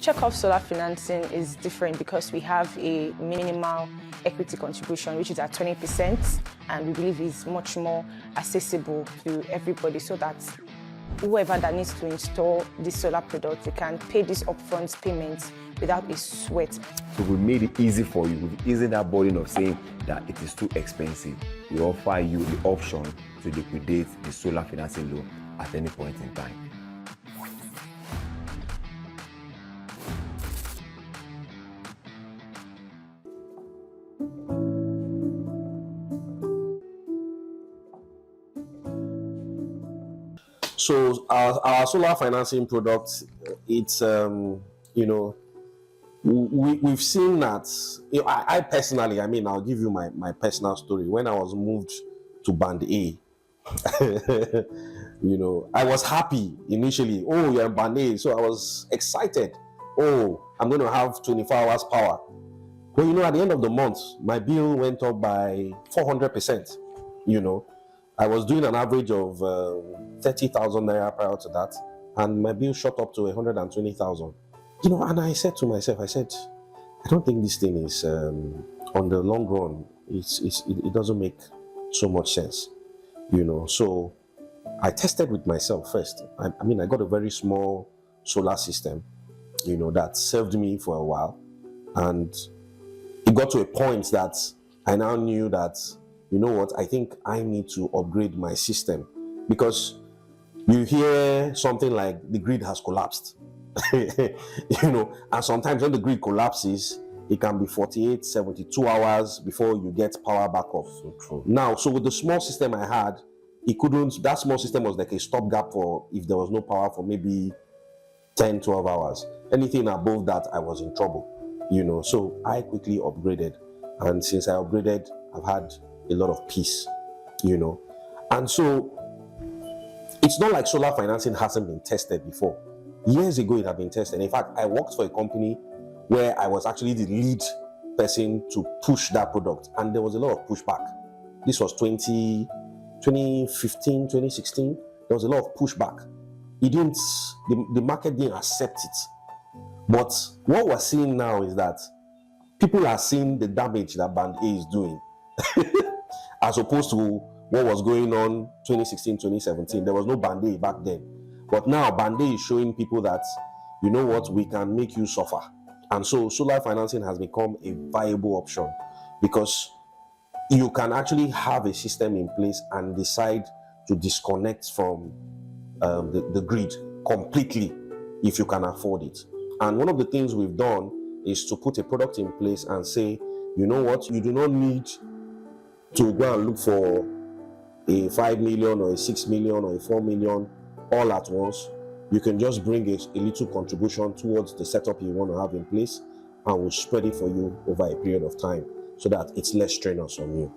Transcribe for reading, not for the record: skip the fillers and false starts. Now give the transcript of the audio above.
Checkoff Solar Financing is different because we have a minimal equity contribution, which is at 20%, and we believe is much more accessible to everybody so that whoever that needs to install this solar product, they can pay these upfront payments without a sweat. So we made it easy for you. We've eased that burden of saying that it is too expensive. We offer you the option to liquidate the solar financing loan at any point in time. So our solar financing product, it's we've seen that. I personally, I'll give you my personal story. When I was moved to Band A, I was happy initially. Oh, you're in Band A, so I was excited. Oh, I'm going to have 24 hours power. But at the end of the month, my bill went up by 400%. I was doing an average of 30,000 naira prior to that, and my bill shot up to 120,000. And I said to myself, I don't think this thing is on the long run. It doesn't make so much sense, So I tested with myself first. I got a very small solar system, that served me for a while, and it got to a point that I now knew that, I think I need to upgrade my system, because you hear something like the grid has collapsed, and sometimes when the grid collapses, it can be 48, 72 hours before you get power back off. So true. Now, so with the small system I had, that small system was like a stopgap for if there was no power for maybe 10, 12 hours. Anything above that, I was in trouble, so I quickly upgraded. And since I upgraded, I've had a lot of peace, And so it's not like solar financing hasn't been tested before. Years ago, it had been tested. In fact, I worked for a company where I was actually the lead person to push that product, and there was a lot of pushback. This was 2015, 2016. There was a lot of pushback. The market didn't accept it. But what we're seeing now is that people are seeing the damage that Band A is doing, as opposed to what was going on 2016, 2017. There was no Band A back then. But now Band A is showing people that, we can make you suffer. And so solar financing has become a viable option, because you can actually have a system in place and decide to disconnect from the grid completely if you can afford it. And one of the things we've done is to put a product in place and say, you do not need to go and look for a 5 million or a 6 million or a 4 million all at once. You can just bring a little contribution towards the setup you want to have in place, and we'll spread it for you over a period of time so that it's less strenuous on you.